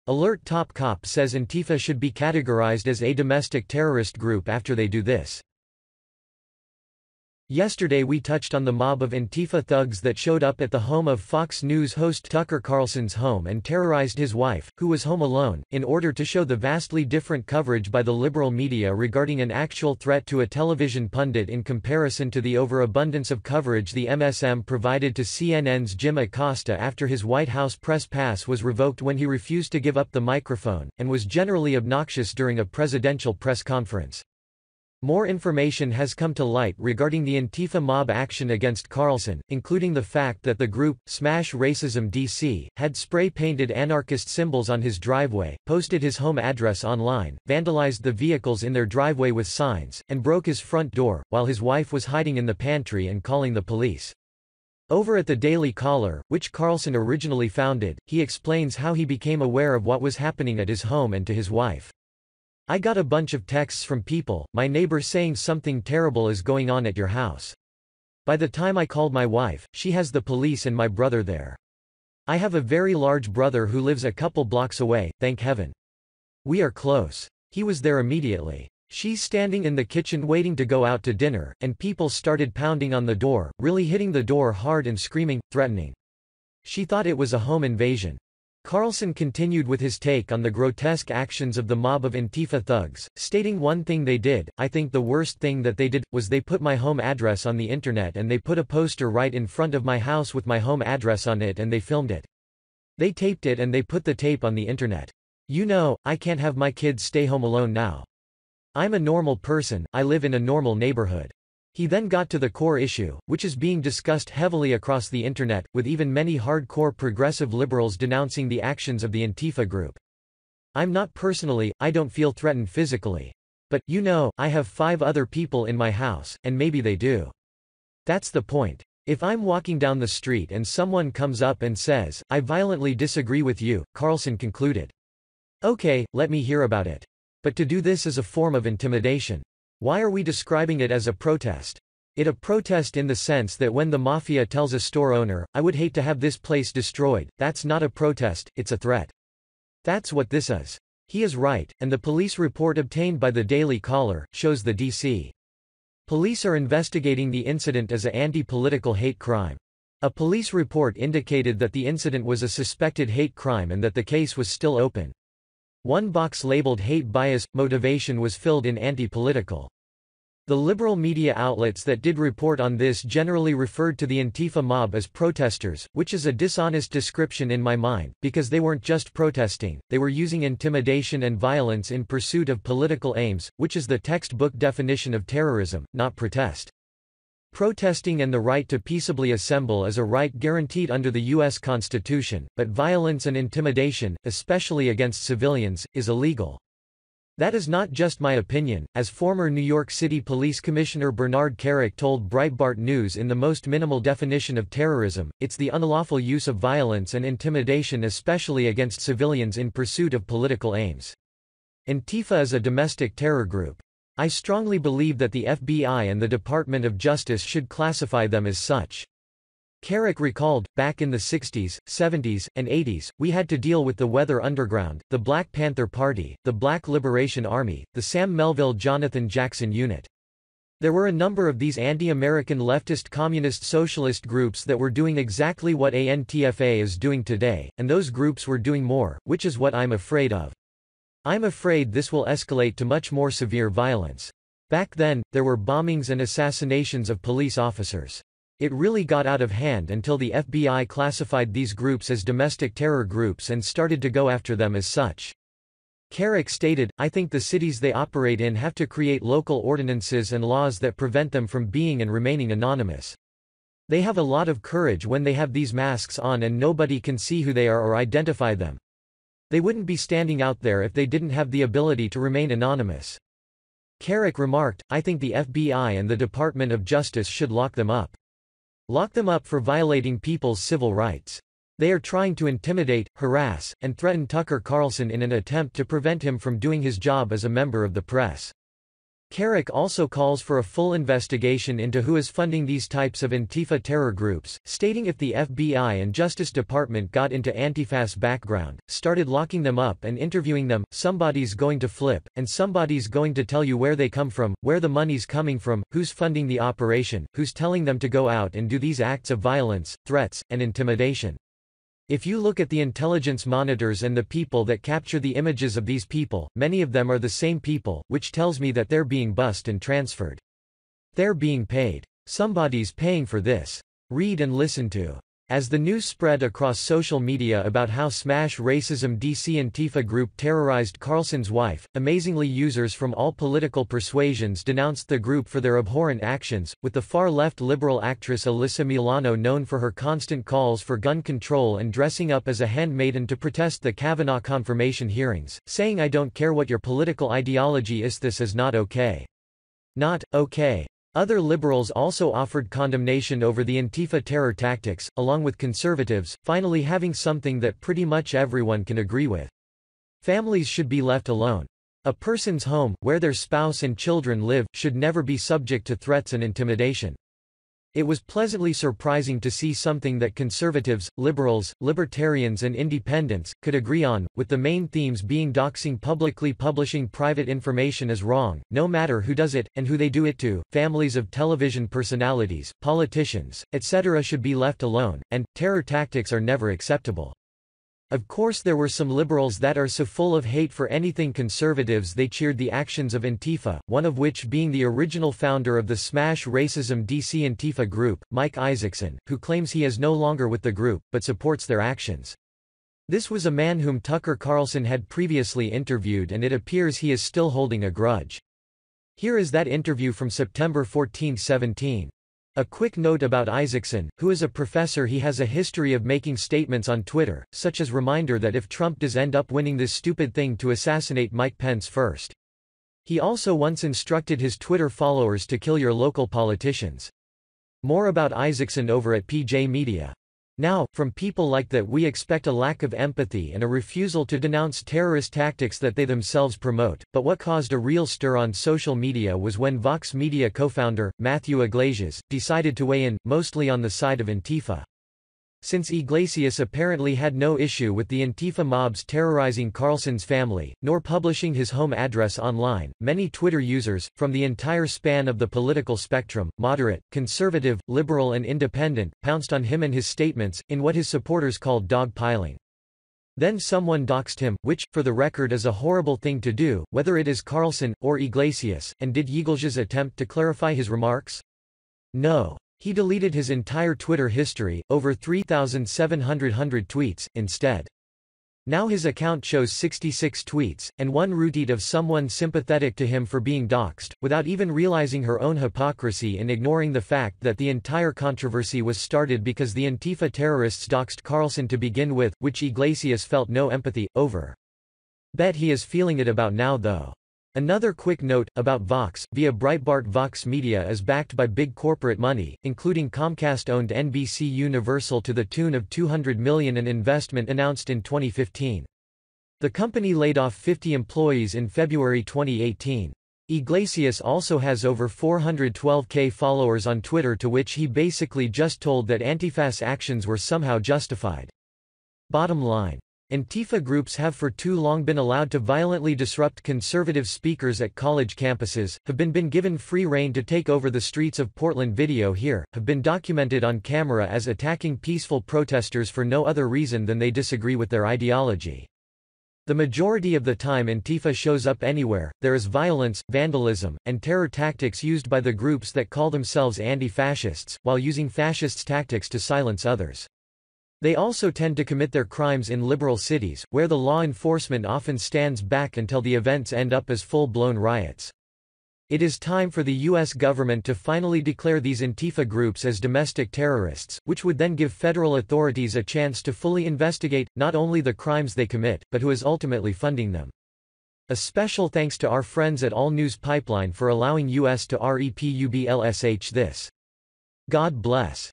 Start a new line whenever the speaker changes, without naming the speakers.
Alert top cop says Antifa should be categorized as a domestic terrorist group after they do this. Yesterday we touched on the mob of Antifa thugs that showed up at the home of Fox News host Tucker Carlson's home and terrorized his wife, who was home alone, in order to show the vastly different coverage by the liberal media regarding an actual threat to a television pundit in comparison to the overabundance of coverage the MSM provided to CNN's Jim Acosta after his White House press pass was revoked when he refused to give up the microphone, and was generally obnoxious during a presidential press conference. More information has come to light regarding the Antifa mob action against Carlson, including the fact that the group, Smash Racism DC, had spray-painted anarchist symbols on his driveway, posted his home address online, vandalized the vehicles in their driveway with signs, and broke his front door, while his wife was hiding in the pantry and calling the police. Over at the Daily Caller, which Carlson originally founded, he explains how he became aware of what was happening at his home and to his wife. "I got a bunch of texts from people, my neighbor saying something terrible is going on at your house. By the time I called my wife, she has the police and my brother there. I have a very large brother who lives a couple blocks away, thank heaven. We are close. He was there immediately. She's standing in the kitchen waiting to go out to dinner, and people started pounding on the door, really hitting the door hard and screaming, threatening. She thought it was a home invasion." Carlson continued with his take on the grotesque actions of the mob of Antifa thugs, stating one thing they did, "I think the worst thing that they did, was they put my home address on the internet and they put a poster right in front of my house with my home address on it and they filmed it. They taped it and they put the tape on the internet. You know, I can't have my kids stay home alone now. I'm a normal person, I live in a normal neighborhood." He then got to the core issue, which is being discussed heavily across the internet, with even many hardcore progressive liberals denouncing the actions of the Antifa group. "I don't feel threatened physically. But, you know, I have 5 other people in my house, and maybe they do. That's the point. If I'm walking down the street and someone comes up and says, 'I violently disagree with you,'" Carlson concluded. "Okay, let me hear about it. But to do this is a form of intimidation. Why are we describing it as a protest? It's a protest in the sense that when the mafia tells a store owner, 'I would hate to have this place destroyed,' that's not a protest, it's a threat. That's what this is." He is right, and the police report obtained by the Daily Caller shows the D.C. police are investigating the incident as an anti-political hate crime. A police report indicated that the incident was a suspected hate crime and that the case was still open. One box labeled hate bias motivation was filled in anti-political. The liberal media outlets that did report on this generally referred to the Antifa mob as protesters, which is a dishonest description in my mind, because they weren't just protesting, they were using intimidation and violence in pursuit of political aims, which is the textbook definition of terrorism, not protest. Protesting and the right to peaceably assemble is a right guaranteed under the U.S. Constitution, but violence and intimidation, especially against civilians, is illegal. That is not just my opinion, as former New York City Police Commissioner Bernard Kerik told Breitbart News in the most minimal definition of terrorism, it's the unlawful use of violence and intimidation especially against civilians in pursuit of political aims. Antifa is a domestic terror group. I strongly believe that the FBI and the Department of Justice should classify them as such. Kerik recalled, back in the 60s, 70s, and 80s, we had to deal with the Weather Underground, the Black Panther Party, the Black Liberation Army, the Sam Melville Jonathan Jackson Unit. There were a number of these anti-American leftist communist socialist groups that were doing exactly what Antifa is doing today, and those groups were doing more, which is what I'm afraid of. I'm afraid this will escalate to much more severe violence. Back then, there were bombings and assassinations of police officers. It really got out of hand until the FBI classified these groups as domestic terror groups and started to go after them as such. Kerik stated, I think the cities they operate in have to create local ordinances and laws that prevent them from being and remaining anonymous. They have a lot of courage when they have these masks on and nobody can see who they are or identify them. They wouldn't be standing out there if they didn't have the ability to remain anonymous. Kerik remarked, I think the FBI and the Department of Justice should lock them up. Lock them up for violating people's civil rights. They are trying to intimidate, harass, and threaten Tucker Carlson in an attempt to prevent him from doing his job as a member of the press. Carrick also calls for a full investigation into who is funding these types of Antifa terror groups, stating if the FBI and Justice Department got into Antifa's background, started locking them up and interviewing them, somebody's going to flip, and somebody's going to tell you where they come from, where the money's coming from, who's funding the operation, who's telling them to go out and do these acts of violence, threats, and intimidation. If you look at the intelligence monitors and the people that capture the images of these people, many of them are the same people, which tells me that they're being bussed and transferred. They're being paid. Somebody's paying for this. Read and listen to. As the news spread across social media about how Smash Racism DC Antifa group terrorized Carlson's wife, amazingly users from all political persuasions denounced the group for their abhorrent actions, with the far-left liberal actress Alyssa Milano known for her constant calls for gun control and dressing up as a handmaiden to protest the Kavanaugh confirmation hearings, saying "I don't care what your political ideology is, this is not okay. Not okay." Other liberals also offered condemnation over the Antifa terror tactics, along with conservatives, finally having something that pretty much everyone can agree with. Families should be left alone. A person's home, where their spouse and children live, should never be subject to threats and intimidation. It was pleasantly surprising to see something that conservatives, liberals, libertarians and independents could agree on, with the main themes being doxing publicly publishing private information is wrong, no matter who does it, and who they do it to, families of television personalities, politicians, etc. should be left alone, and terror tactics are never acceptable. Of course there were some liberals that are so full of hate for anything conservatives they cheered the actions of Antifa, one of which being the original founder of the Smash Racism DC Antifa group, Mike Isaacson, who claims he is no longer with the group, but supports their actions. This was a man whom Tucker Carlson had previously interviewed and it appears he is still holding a grudge. Here is that interview from September 14, 2017. A quick note about Isaacson, who is a professor. He has a history of making statements on Twitter, such as reminder that if Trump does end up winning this stupid thing to assassinate Mike Pence first. He also once instructed his Twitter followers to kill your local politicians. More about Isaacson over at PJ Media. Now, from people like that we expect a lack of empathy and a refusal to denounce terrorist tactics that they themselves promote, but what caused a real stir on social media was when Vox Media co-founder, Matthew Iglesias, decided to weigh in, mostly on the side of Antifa. Since Iglesias apparently had no issue with the Antifa mobs terrorizing Carlson's family, nor publishing his home address online, many Twitter users, from the entire span of the political spectrum, moderate, conservative, liberal and independent, pounced on him and his statements, in what his supporters called dogpiling. Then someone doxed him, which, for the record is a horrible thing to do, whether it is Carlson, or Iglesias, and did Iglesias attempt to clarify his remarks? No. He deleted his entire Twitter history, over 3,700 tweets, instead. Now his account shows 66 tweets, and one retweet of someone sympathetic to him for being doxed, without even realizing her own hypocrisy in ignoring the fact that the entire controversy was started because the Antifa terrorists doxed Carlson to begin with, which Iglesias felt no empathy over. Bet he is feeling it about now though. Another quick note, about Vox, via Breitbart. Vox Media is backed by big corporate money, including Comcast-owned NBC Universal to the tune of $200 million, an investment announced in 2015. The company laid off 50 employees in February 2018. Iglesias also has over 412k followers on Twitter, to which he basically just told that Antifa's actions were somehow justified. Bottom line. Antifa groups have for too long been allowed to violently disrupt conservative speakers at college campuses, have been given free rein to take over the streets of Portland. Video here, have been documented on camera as attacking peaceful protesters for no other reason than they disagree with their ideology. The majority of the time Antifa shows up anywhere, there is violence, vandalism, and terror tactics used by the groups that call themselves anti-fascists, while using fascists' tactics to silence others. They also tend to commit their crimes in liberal cities, where the law enforcement often stands back until the events end up as full-blown riots. It is time for the U.S. government to finally declare these Antifa groups as domestic terrorists, which would then give federal authorities a chance to fully investigate, not only the crimes they commit, but who is ultimately funding them. A special thanks to our friends at All News Pipeline for allowing us to republish this. God bless.